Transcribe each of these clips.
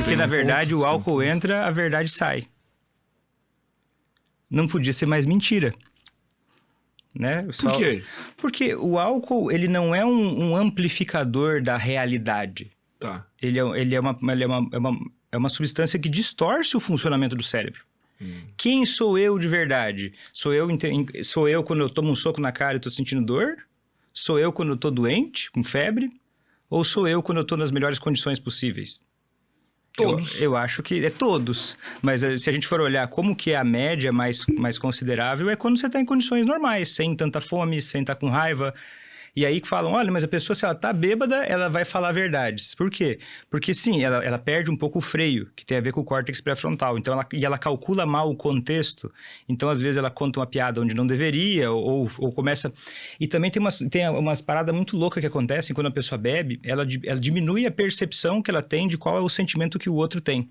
Porque, na verdade, o álcool entra, a verdade sai. Não podia ser mais mentira. Né? Por quê? Porque o álcool, ele não é um amplificador da realidade. Tá. Ele é uma substância que distorce o funcionamento do cérebro. Quem sou eu de verdade? Sou eu quando eu tomo um soco na cara e estou sentindo dor? Sou eu quando eu estou doente, com febre? Ou sou eu quando eu estou nas melhores condições possíveis? Todos. Eu acho que é todos. Mas se a gente for olhar como que é a média mais considerável, é quando você está em condições normais, sem tanta fome, sem estar com raiva. E aí que falam, olha, mas a pessoa, se ela tá bêbada, ela vai falar verdades. Por quê? Porque sim, ela perde um pouco o freio, que tem a ver com o córtex pré-frontal. Então, ela calcula mal o contexto. Então, às vezes, ela conta uma piada onde não deveria, ou começa... E também tem umas paradas muito loucas que acontecem quando a pessoa bebe, ela diminui a percepção que ela tem de qual é o sentimento que o outro tem.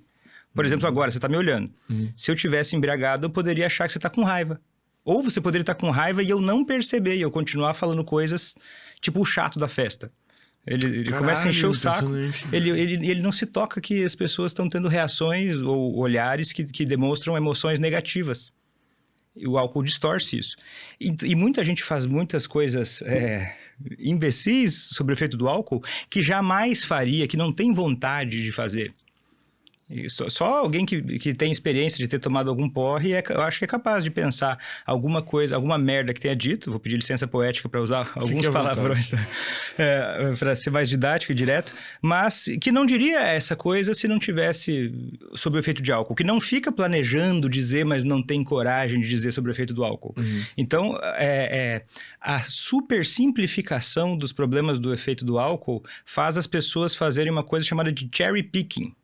Por exemplo, agora, você tá me olhando. Se eu tivesse embriagado, eu poderia achar que você tá com raiva. Ou você poderia estar com raiva e eu não perceber, e eu continuar falando coisas, tipo o chato da festa. Ele começa a encher o saco, ele não se toca que as pessoas estão tendo reações ou olhares que demonstram emoções negativas. E o álcool distorce isso. E muita gente faz muitas coisas imbecis sobre o efeito do álcool que jamais faria, que não tem vontade de fazer. Só alguém que tem experiência de ter tomado algum porre, eu acho que é capaz de pensar alguma coisa, alguma merda que tenha dito. Vou pedir licença poética para usar alguns palavrões para ser mais didático e direto, mas que não diria essa coisa se não tivesse sobre o efeito de álcool, que não fica planejando dizer, mas não tem coragem de dizer sobre o efeito do álcool. Então, a super simplificação dos problemas do efeito do álcool faz as pessoas fazerem uma coisa chamada de cherry picking.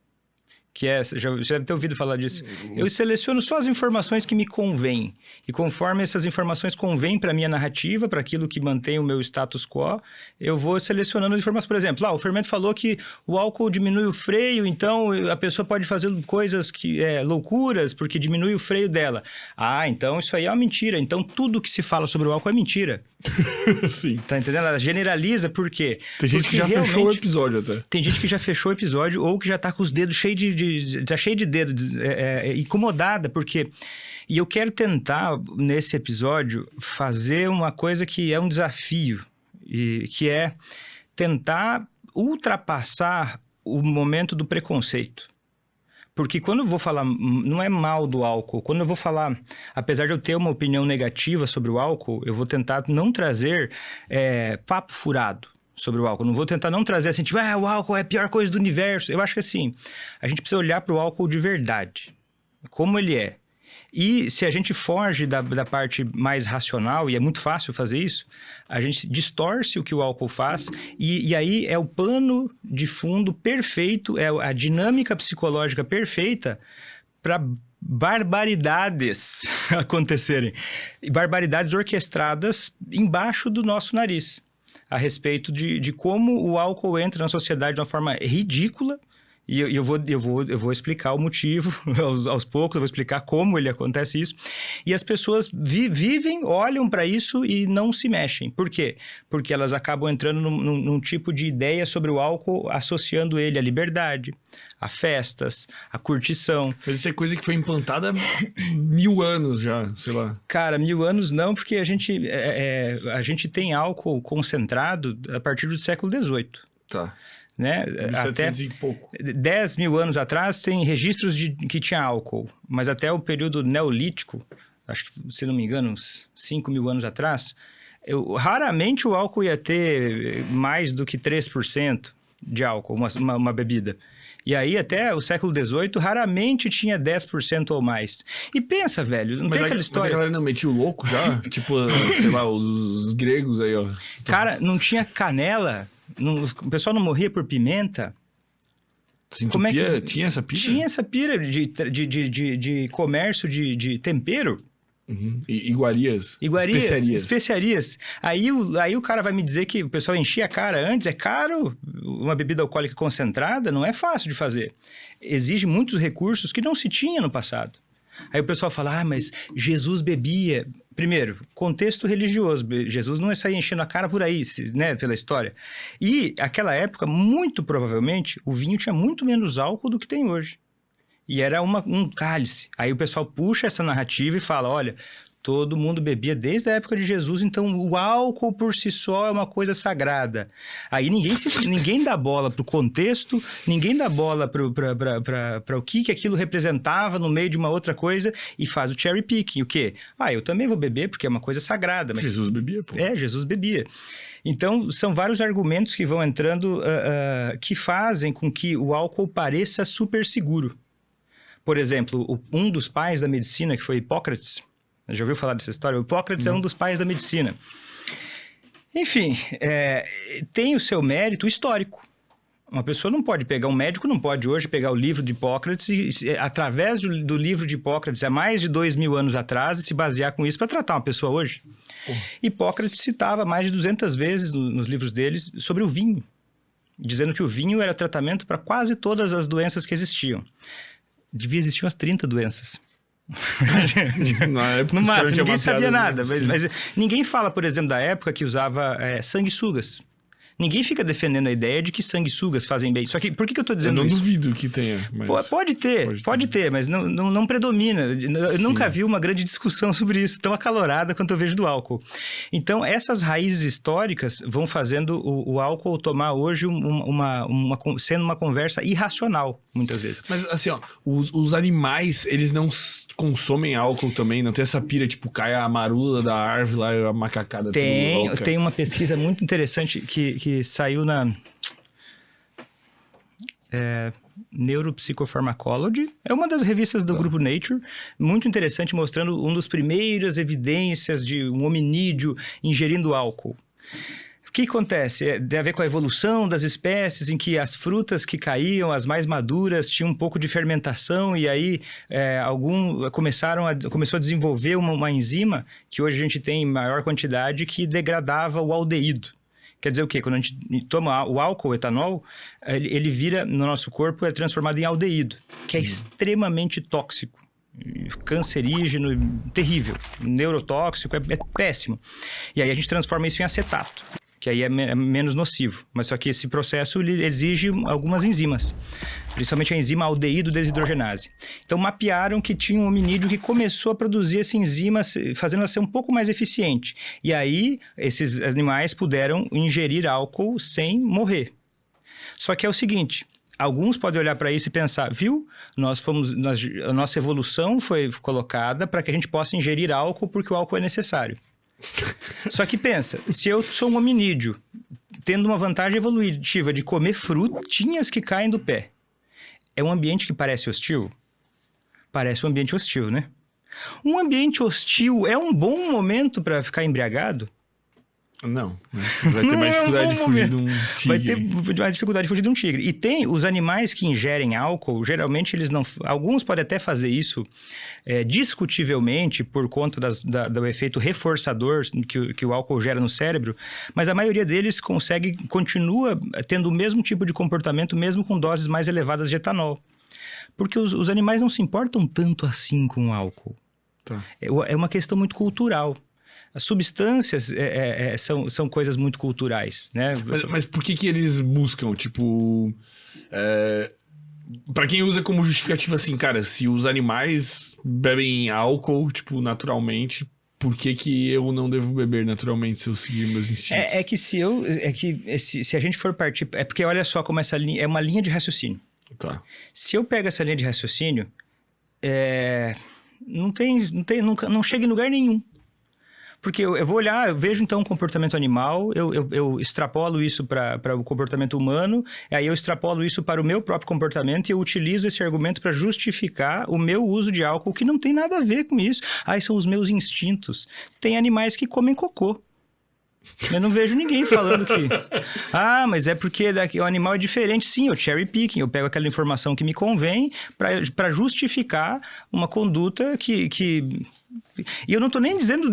Que já deve ter ouvido falar disso. Eu seleciono só as informações que me convêm. E conforme essas informações convêm para a minha narrativa, para aquilo que mantém o meu status quo, eu vou selecionando as informações. Por exemplo, o fermento falou que o álcool diminui o freio, então a pessoa pode fazer coisas loucuras, porque diminui o freio dela. Então isso aí é uma mentira. Então tudo que se fala sobre o álcool é mentira. Sim. Tá entendendo? Ela generaliza, por quê? Tem gente que já fechou o episódio até. Tem gente que já fechou o episódio ou que já tá com os dedos cheios tá cheio de dedos, incomodada, porque... E eu quero tentar, nesse episódio, fazer uma coisa que é um desafio, que é tentar ultrapassar o momento do preconceito. Porque quando eu vou falar, não é mal do álcool, quando eu vou falar, apesar de eu ter uma opinião negativa sobre o álcool, eu vou tentar não trazer papo furado sobre o álcool. Não vou tentar não trazer assim, tipo, o álcool é a pior coisa do universo. Eu acho que assim, a gente precisa olhar para o álcool de verdade, como ele é. E se a gente foge da parte mais racional, e é muito fácil fazer isso, a gente distorce o que o álcool faz, e aí é o pano de fundo perfeito, é a dinâmica psicológica perfeita para barbaridades acontecerem. Barbaridades orquestradas embaixo do nosso nariz, a respeito de como o álcool entra na sociedade de uma forma ridícula. E eu vou explicar o motivo, aos poucos, eu vou explicar como ele acontece isso. E as pessoas vivem, olham para isso e não se mexem. Por quê? Porque elas acabam entrando num tipo de ideia sobre o álcool, associando ele à liberdade, a festas, a curtição. Mas isso é coisa que foi implantada há 1000 anos já, sei lá. Cara, 1000 anos não, porque a gente tem álcool concentrado a partir do século XVIII. Tá. Né? Até e pouco. 10 mil anos atrás tem registros de que tinha álcool, mas até o período neolítico, acho que, se não me engano, uns 5 mil anos atrás, raramente o álcool ia ter mais do que 3% de álcool, uma bebida. E aí, até o século XVIII, raramente tinha 10% ou mais. E pensa, velho, não tem aquela história... Mas a galera não metia o louco já? Tipo, sei lá, os gregos aí, ó. Cara, não tinha canela... O pessoal não morria por pimenta? Como é que... Tinha essa pira? Tinha essa pira de comércio de tempero. Iguarias. Especiarias. Aí o cara vai me dizer que o pessoal enchia a cara antes. É caro uma bebida alcoólica concentrada? Não é fácil de fazer. Exige muitos recursos que não se tinha no passado. Aí o pessoal fala, mas Jesus bebia. Primeiro, contexto religioso. Jesus não ia sair enchendo a cara por aí, né, pela história. E, aquela época, muito provavelmente, o vinho tinha muito menos álcool do que tem hoje. E era um cálice. Aí o pessoal puxa essa narrativa e fala, olha, todo mundo bebia desde a época de Jesus, então o álcool por si só é uma coisa sagrada. Aí ninguém dá bola pro contexto, ninguém dá bola para o que aquilo representava no meio de uma outra coisa e faz o cherry picking. O quê? Eu também vou beber porque é uma coisa sagrada. Mas... Jesus bebia, pô. Jesus bebia. Então, são vários argumentos que vão entrando que fazem com que o álcool pareça super seguro. Por exemplo, um dos pais da medicina, que foi Hipócrates, já ouviu falar dessa história? O Hipócrates é um dos pais da medicina. Enfim, tem o seu mérito histórico. Uma pessoa não pode pegar, um médico não pode hoje pegar o livro de Hipócrates e através do livro de Hipócrates, há mais de 2000 anos atrás, e se basear com isso para tratar uma pessoa hoje. Hipócrates citava mais de 200 vezes nos livros deles sobre o vinho, dizendo que o vinho era tratamento para quase todas as doenças que existiam. Devia existir umas 30 doenças. No máximo, ninguém sabia nada. Mas ninguém fala, por exemplo, da época que usava sanguessugas. Ninguém fica defendendo a ideia de que sanguessugas fazem bem. Só que, por que eu tô dizendo isso? Eu não duvido que tenha. Mas... Pode ter, mas não predomina. Eu nunca vi uma grande discussão sobre isso, tão acalorada quanto eu vejo do álcool. Então, essas raízes históricas vão fazendo o álcool tomar hoje sendo uma conversa irracional, muitas vezes. Mas, assim, ó, os animais, eles não consomem álcool também? Não tem essa pira, tipo, cai a marula da árvore lá e a macacada tudo louca? Tem uma pesquisa muito interessante que saiu na Neuropsychopharmacology. É uma das revistas do grupo Nature. Muito interessante, mostrando uma das primeiras evidências de um hominídeo ingerindo álcool. O que acontece? Tem a ver com a evolução das espécies, em que as frutas que caíam, as mais maduras, tinham um pouco de fermentação, e aí começou a desenvolver uma enzima, que hoje a gente tem em maior quantidade, que degradava o aldeído. Quer dizer o quê? Quando a gente toma o álcool, o etanol, ele vira, no nosso corpo, é transformado em aldeído, que é extremamente tóxico, cancerígeno, terrível, neurotóxico, é péssimo. E aí a gente transforma isso em acetato, que aí é menos nocivo. Mas só que esse processo ele exige algumas enzimas, principalmente a enzima aldeído desidrogenase. Então mapearam que tinha um hominídeo que começou a produzir essa enzima, fazendo ela ser um pouco mais eficiente. E aí esses animais puderam ingerir álcool sem morrer. Só que é o seguinte, alguns podem olhar para isso e pensar, viu? A nossa evolução foi colocada para que a gente possa ingerir álcool porque o álcool é necessário. Só que pensa, se eu sou um hominídeo, tendo uma vantagem evolutiva de comer frutinhas que caem do pé, é um ambiente que parece hostil? Parece um ambiente hostil, né? Um ambiente hostil é um bom momento para ficar embriagado? Não, vai ter mais dificuldade de fugir de um tigre. Vai ter mais dificuldade de fugir de um tigre. E tem os animais que ingerem álcool, geralmente eles não... Alguns podem até fazer isso discutivelmente por conta do efeito reforçador que o álcool gera no cérebro, mas a maioria deles continua tendo o mesmo tipo de comportamento, mesmo com doses mais elevadas de etanol. Porque os animais não se importam tanto assim com o álcool. Tá. É uma questão muito cultural. As substâncias são coisas muito culturais, né? Mas por que eles buscam, tipo... Pra quem usa como justificativa assim, cara, se os animais bebem álcool, tipo, naturalmente, por que eu não devo beber naturalmente se eu seguir meus instintos? Se a gente for partir... É porque olha só como essa linha... É uma linha de raciocínio. Tá. Se eu pego essa linha de raciocínio, não chega em lugar nenhum. Porque eu vou olhar, eu vejo então o comportamento animal, eu extrapolo isso para o comportamento humano, aí eu extrapolo isso para o meu próprio comportamento e eu utilizo esse argumento para justificar o meu uso de álcool, que não tem nada a ver com isso. São os meus instintos. Tem animais que comem cocô. Eu não vejo ninguém falando que... mas é porque o animal é diferente. Sim, eu cherry picking, eu pego aquela informação que me convém para justificar uma conduta que E eu não tô nem dizendo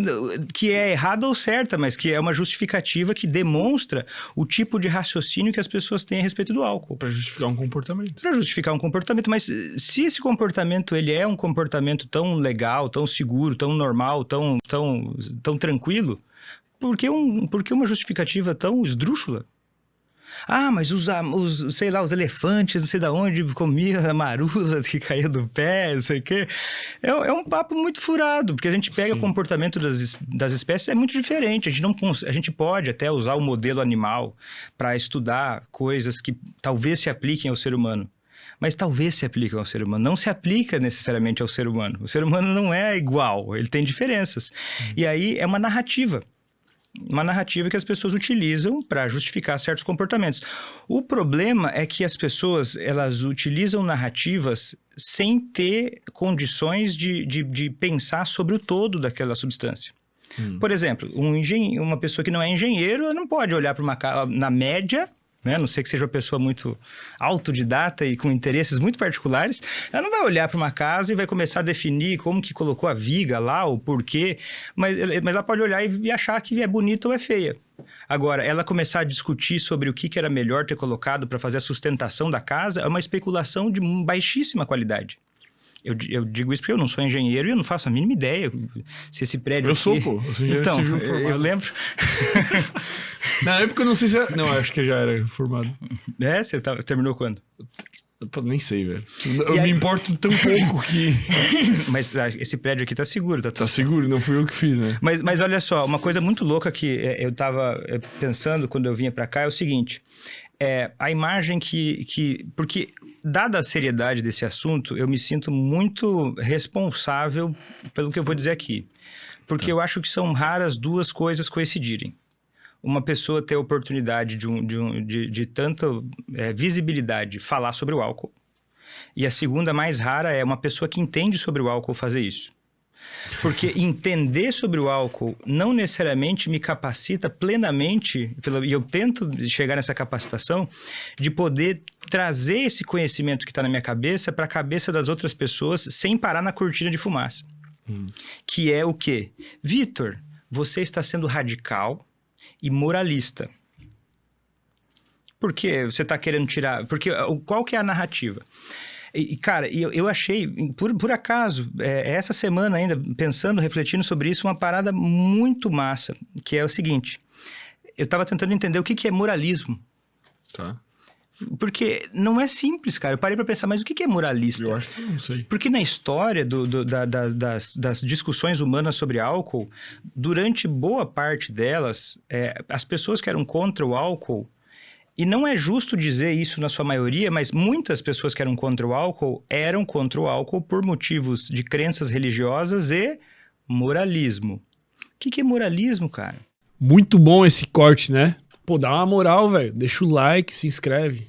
que é errada ou certa, mas que é uma justificativa que demonstra o tipo de raciocínio que as pessoas têm a respeito do álcool. Pra justificar um comportamento. Para justificar um comportamento, mas se esse comportamento ele é um comportamento tão legal, tão seguro, tão normal, tão tranquilo, por que uma justificativa tão esdrúxula? Ah, mas sei lá, os elefantes, não sei de onde, comia a marula que caía do pé, não sei o quê. É um papo muito furado, porque a gente pega o comportamento das espécies, é muito diferente. A gente pode até usar o modelo animal para estudar coisas que talvez se apliquem ao ser humano. Mas talvez se apliquem ao ser humano. Não se aplica necessariamente ao ser humano. O ser humano não é igual, ele tem diferenças. E aí é uma narrativa. Uma narrativa que as pessoas utilizam para justificar certos comportamentos. O problema é que as pessoas, elas utilizam narrativas sem ter condições de pensar sobre o todo daquela substância. Por exemplo, uma pessoa que não é engenheiro, ela não pode olhar para uma casa na média, né? A não ser que seja uma pessoa muito autodidata e com interesses muito particulares, ela não vai olhar para uma casa e vai começar a definir como que colocou a viga lá, o porquê, mas ela pode olhar e achar que é bonita ou é feia. Agora, ela começar a discutir sobre o que era melhor ter colocado para fazer a sustentação da casa é uma especulação de baixíssima qualidade. Eu digo isso porque eu não sou engenheiro e eu não faço a mínima ideia se esse prédio... Eu sou engenheiro então, civil formado. Eu lembro... Na época eu não sei se... Não, acho que já era formado. É? Você terminou quando? Nem sei, velho. Eu me importo tão pouco que... Mas esse prédio aqui tá seguro. Tá seguro, não fui eu que fiz, né? Mas olha só, uma coisa muito louca que eu tava pensando quando eu vinha pra cá é o seguinte... a imagem porque, dada a seriedade desse assunto, eu me sinto muito responsável pelo que eu vou dizer aqui. Porque eu acho que são raras duas coisas coincidirem. Uma pessoa ter a oportunidade de tanta visibilidade falar sobre o álcool. E a segunda mais rara é uma pessoa que entende sobre o álcool fazer isso. Porque entender sobre o álcool não necessariamente me capacita plenamente, e eu tento chegar nessa capacitação, de poder trazer esse conhecimento que está na minha cabeça para a cabeça das outras pessoas sem parar na cortina de fumaça. Que é o quê? Vitor, você está sendo radical e moralista. Por que você está querendo tirar... Porque qual que é a narrativa? Cara, eu achei, por acaso, essa semana ainda, pensando, refletindo sobre isso, uma parada muito massa, que é o seguinte. Eu estava tentando entender o que é moralismo. Tá. Porque não é simples, cara. Eu parei para pensar, mas o que é moralista? Eu acho que eu não sei. Porque na história das discussões humanas sobre álcool, durante boa parte delas, as pessoas que eram contra o álcool... E não é justo dizer isso na sua maioria, mas muitas pessoas que eram contra o álcool por motivos de crenças religiosas e moralismo. O que é moralismo, cara? Muito bom esse corte, né? Pô, dá uma moral, velho. Deixa o like, se inscreve.